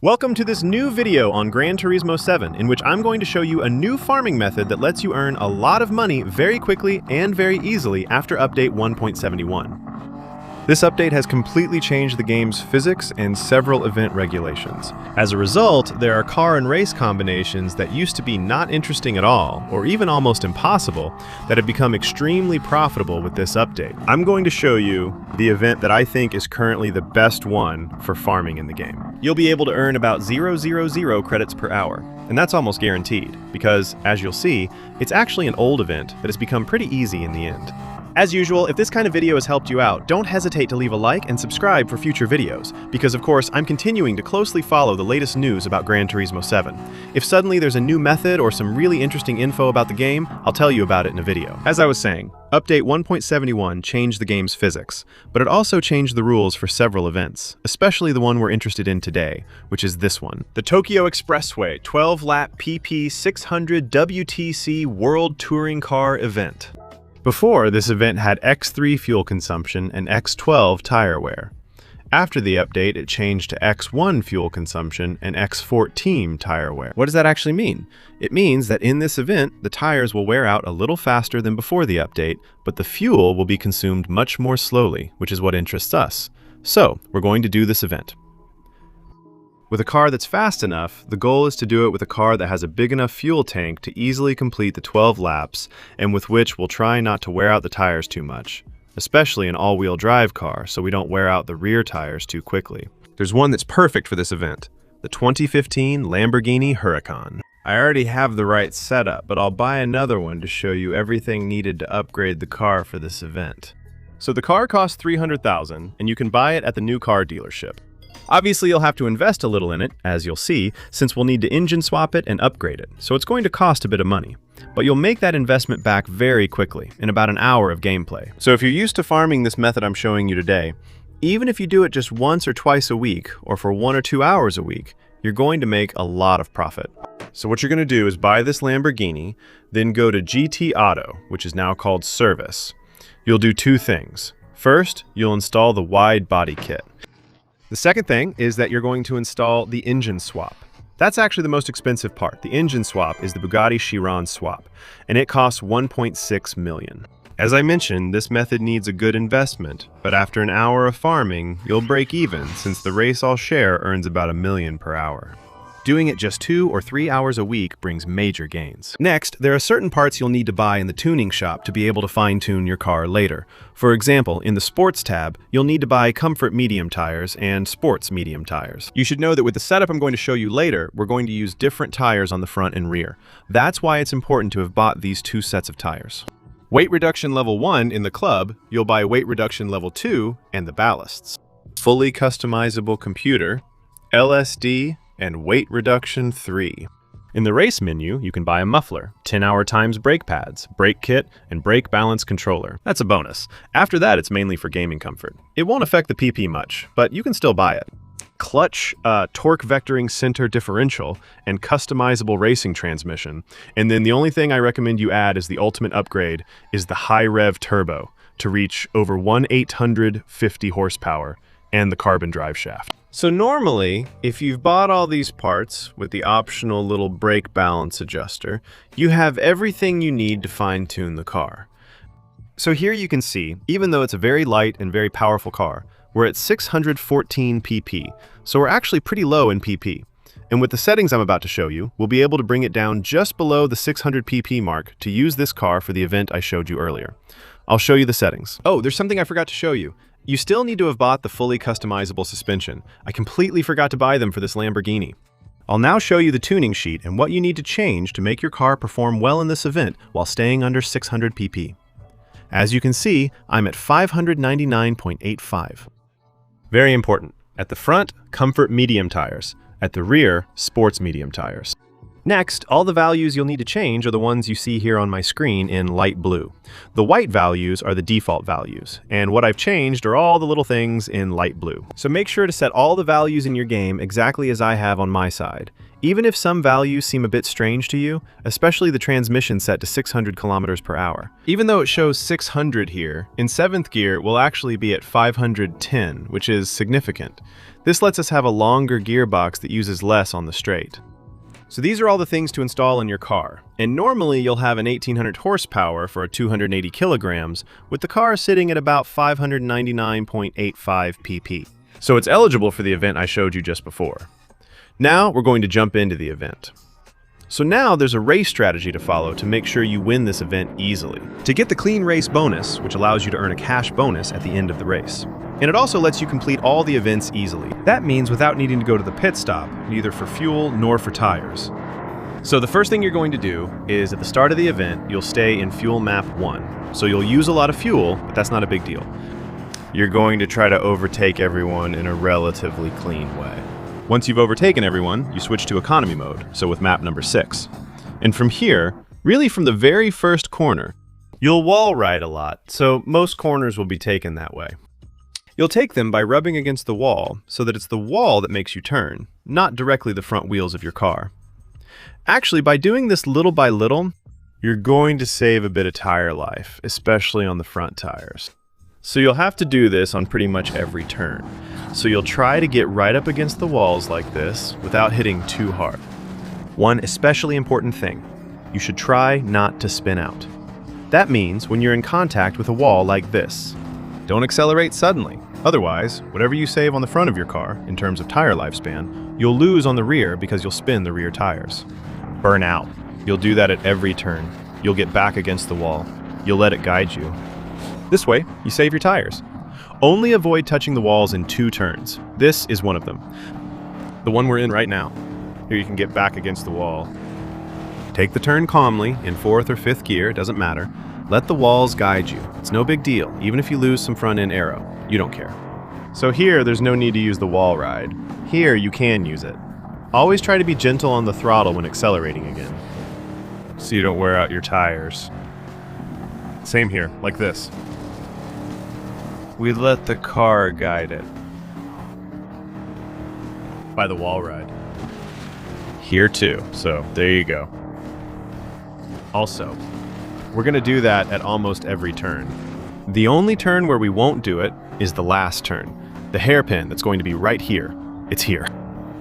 Welcome to this new video on Gran Turismo 7, in which I'm going to show you a new farming method that lets you earn a lot of money very quickly and very easily after update 1.71. This update has completely changed the game's physics and several event regulations. As a result, there are car and race combinations that used to be not interesting at all, or even almost impossible, that have become extremely profitable with this update. I'm going to show you the event that I think is currently the best one for farming in the game. You'll be able to earn about 0.00 credits per hour, and that's almost guaranteed, because, as you'll see, it's actually an old event that has become pretty easy in the end. As usual, if this kind of video has helped you out, don't hesitate to leave a like and subscribe for future videos, because of course I'm continuing to closely follow the latest news about Gran Turismo 7. If suddenly there's a new method or some really interesting info about the game, I'll tell you about it in a video. As I was saying, Update 1.71 changed the game's physics, but it also changed the rules for several events, especially the one we're interested in today, which is this one. The Tokyo Expressway 12-lap PP 600 WTC World Touring Car event. Before, this event had X3 fuel consumption and X12 tire wear. After the update, it changed to X1 fuel consumption and X14 tire wear. What does that actually mean? It means that in this event, the tires will wear out a little faster than before the update, but the fuel will be consumed much more slowly, which is what interests us. So, we're going to do this event. With a car that's fast enough, the goal is to do it with a car that has a big enough fuel tank to easily complete the 12 laps, and with which we'll try not to wear out the tires too much, especially an all-wheel drive car, so we don't wear out the rear tires too quickly. There's one that's perfect for this event, the 2015 Lamborghini Huracan. I already have the right setup, but I'll buy another one to show you everything needed to upgrade the car for this event. So the car costs $300,000, and you can buy it at the new car dealership. Obviously, you'll have to invest a little in it, as you'll see, since we'll need to engine swap it and upgrade it, so it's going to cost a bit of money. But you'll make that investment back very quickly, in about an hour of gameplay. So if you're used to farming this method I'm showing you today, even if you do it just once or twice a week, or for 1 or 2 hours a week, you're going to make a lot of profit. So what you're going to do is buy this Lamborghini, then go to GT Auto, which is now called Service. You'll do two things. First, you'll install the wide body kit. The second thing is that you're going to install the engine swap. That's actually the most expensive part. The engine swap is the Bugatti Chiron swap, and it costs $1.6 million. As I mentioned, this method needs a good investment, but after an hour of farming, you'll break even since the race I'll share earns about $1 million per hour. Doing it just 2 or 3 hours a week brings major gains. Next, there are certain parts you'll need to buy in the tuning shop to be able to fine-tune your car later. For example, in the Sports tab, you'll need to buy Comfort medium tires and Sports medium tires. You should know that with the setup I'm going to show you later, we're going to use different tires on the front and rear. That's why it's important to have bought these 2 sets of tires. Weight reduction level 1 in the club, you'll buy weight reduction level 2 and the ballasts. Fully customizable computer, LSD, and weight reduction 3. In the race menu, you can buy a muffler, 10-hour times brake pads, brake kit, and brake balance controller. That's a bonus. After that, it's mainly for gaming comfort. It won't affect the PP much, but you can still buy it. Clutch, torque vectoring center differential, and customizable racing transmission. And then the only thing I recommend you add as the ultimate upgrade is the high rev turbo to reach over 1,850 horsepower and the carbon drive shaft. So normally, if you've bought all these parts with the optional little brake balance adjuster, you have everything you need to fine-tune the car. So here you can see, even though it's a very light and very powerful car, we're at 614 pp, so we're actually pretty low in pp. And with the settings I'm about to show you, we'll be able to bring it down just below the 600 pp mark to use this car for the event I showed you earlier. I'll show you the settings. Oh, there's something I forgot to show you. You still need to have bought the fully customizable suspension. I completely forgot to buy them for this Lamborghini. I'll now show you the tuning sheet and what you need to change to make your car perform well in this event while staying under 600 pp. As you can see, I'm at 599.85. Very important. At the front, Comfort medium tires. At the rear, Sports medium tires. Next, all the values you'll need to change are the ones you see here on my screen in light blue. The white values are the default values, and what I've changed are all the little things in light blue. So make sure to set all the values in your game exactly as I have on my side. Even if some values seem a bit strange to you, especially the transmission set to 600 kilometers per hour. Even though it shows 600 here, in 7th gear we'll actually be at 510, which is significant. This lets us have a longer gearbox that uses less on the straight. So these are all the things to install in your car, and normally you'll have an 1800 horsepower for a 280 kilograms, with the car sitting at about 599.85 pp. So it's eligible for the event I showed you just before. Now we're going to jump into the event. So now there's a race strategy to follow to make sure you win this event easily. To get the clean race bonus, which allows you to earn a cash bonus at the end of the race. And it also lets you complete all the events easily. That means without needing to go to the pit stop, neither for fuel nor for tires. So the first thing you're going to do is at the start of the event, you'll stay in fuel map 1. So you'll use a lot of fuel, but that's not a big deal. You're going to try to overtake everyone in a relatively clean way. Once you've overtaken everyone, you switch to economy mode, so with map number 6. And from here, really from the very first corner, you'll wall ride a lot, so most corners will be taken that way. You'll take them by rubbing against the wall so that it's the wall that makes you turn, not directly the front wheels of your car. Actually, by doing this little by little, you're going to save a bit of tire life, especially on the front tires. So you'll have to do this on pretty much every turn. So you'll try to get right up against the walls like this without hitting too hard. One especially important thing, you should try not to spin out. That means when you're in contact with a wall like this, don't accelerate suddenly. Otherwise, whatever you save on the front of your car in terms of tire lifespan, you'll lose on the rear because you'll spin the rear tires. Burn out. You'll do that at every turn. You'll get back against the wall. You'll let it guide you. This way, you save your tires. Only avoid touching the walls in 2 turns. This is one of them. The one we're in right now. Here you can get back against the wall. Take the turn calmly, in 4th or 5th gear, it doesn't matter. Let the walls guide you. It's no big deal, even if you lose some front-end aero. You don't care. So here, there's no need to use the wall ride. Here, you can use it. Always try to be gentle on the throttle when accelerating again, so you don't wear out your tires. Same here, like this. We let the car guide it. By the wall ride. Here too, so there you go. Also, we're going to do that at almost every turn. The only turn where we won't do it is the last turn. The hairpin that's going to be right here. It's here.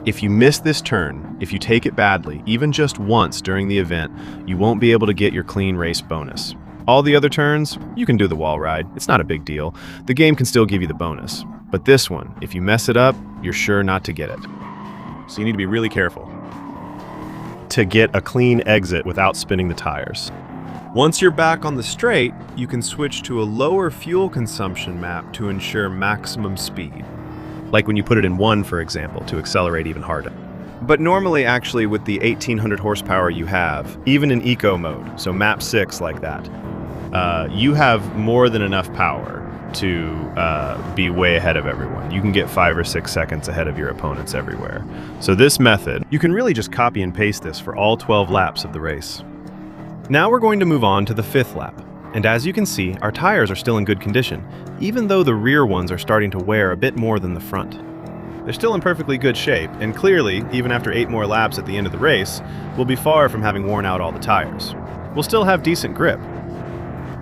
If you miss this turn, if you take it badly, even just once during the event, you won't be able to get your clean race bonus. All the other turns, you can do the wall ride. It's not a big deal. The game can still give you the bonus. But this one, if you mess it up, you're sure not to get it. So you need to be really careful to get a clean exit without spinning the tires. Once you're back on the straight, you can switch to a lower fuel consumption map to ensure maximum speed. Like when you put it in 1, for example, to accelerate even harder. But normally, actually, with the 1800 horsepower you have, even in eco mode, so map 6 like that, you have more than enough power to be way ahead of everyone. You can get 5 or 6 seconds ahead of your opponents everywhere. So this method, you can really just copy and paste this for all 12 laps of the race. Now we're going to move on to the 5th lap. And as you can see, our tires are still in good condition, even though the rear ones are starting to wear a bit more than the front. They're still in perfectly good shape, and clearly, even after 8 more laps at the end of the race, we'll be far from having worn out all the tires. We'll still have decent grip.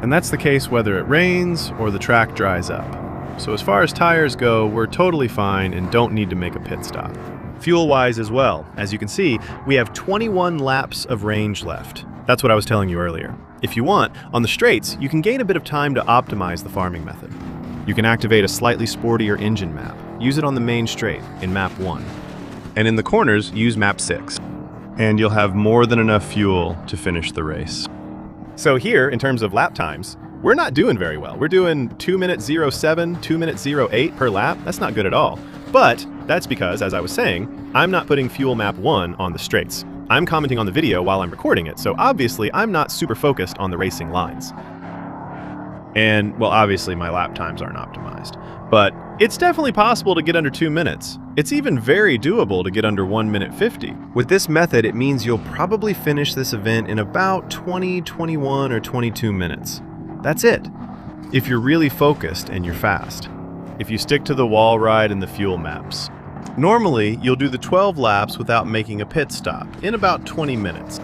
And that's the case whether it rains or the track dries up. So as far as tires go, we're totally fine and don't need to make a pit stop. Fuel-wise as well, as you can see, we have 21 laps of range left. That's what I was telling you earlier. If you want, on the straights, you can gain a bit of time to optimize the farming method. You can activate a slightly sportier engine map. Use it on the main straight in map 1. And in the corners, use map 6. And you'll have more than enough fuel to finish the race. So here, in terms of lap times, we're not doing very well. We're doing 2 minutes 07, 2 minutes 08 per lap. That's not good at all. But that's because, as I was saying, I'm not putting fuel map 1 on the straights. I'm commenting on the video while I'm recording it, so obviously I'm not super focused on the racing lines. And, well, obviously my lap times aren't optimized. But It's definitely possible to get under 2 minutes. It's even very doable to get under 1 minute 50. With this method, it means you'll probably finish this event in about 20, 21, or 22 minutes. That's it, if you're really focused and you're fast. If you stick to the wall ride and the fuel maps. Normally, you'll do the 12 laps without making a pit stop in about 20 minutes.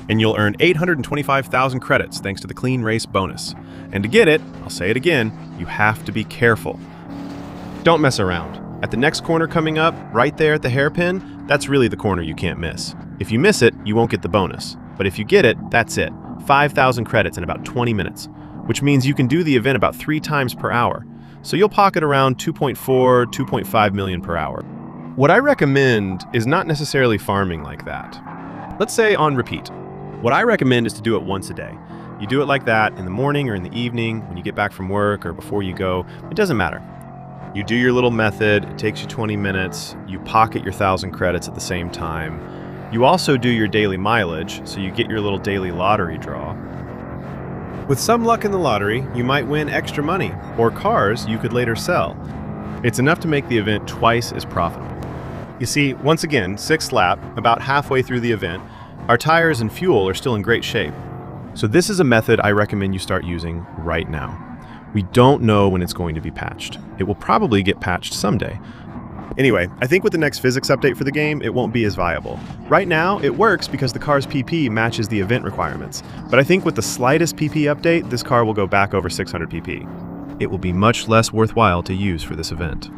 And you'll earn 825,000 credits thanks to the clean race bonus. And to get it, I'll say it again, you have to be careful. Don't mess around. At the next corner coming up, right there at the hairpin, that's really the corner you can't miss. If you miss it, you won't get the bonus. But if you get it, that's it. 5,000 credits in about 20 minutes, which means you can do the event about 3 times per hour. So you'll pocket around 2.4, 2.5 million per hour. What I recommend is not necessarily farming like that. Let's say on repeat. What I recommend is to do it once a day. You do it like that in the morning or in the evening, when you get back from work or before you go, it doesn't matter. You do your little method, it takes you 20 minutes, you pocket your 1,000 credits at the same time. You also do your daily mileage, so you get your little daily lottery draw. With some luck in the lottery, you might win extra money, or cars you could later sell. It's enough to make the event twice as profitable. You see, once again, 6th lap, about halfway through the event, our tires and fuel are still in great shape. So this is a method I recommend you start using right now. We don't know when it's going to be patched. It will probably get patched someday. Anyway, I think with the next physics update for the game, it won't be as viable. Right now, it works because the car's PP matches the event requirements. But I think with the slightest PP update, this car will go back over 600 PP. It will be much less worthwhile to use for this event.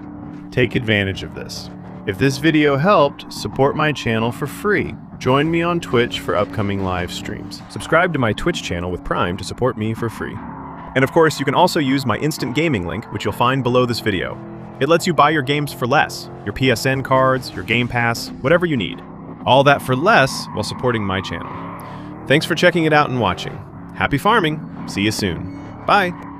Take advantage of this. If this video helped, support my channel for free. Join me on Twitch for upcoming live streams. Subscribe to my Twitch channel with Prime to support me for free. And of course, you can also use my instant gaming link, which you'll find below this video. It lets you buy your games for less, your PSN cards, your Game Pass, whatever you need. All that for less while supporting my channel. Thanks for checking it out and watching. Happy farming! See you soon. Bye!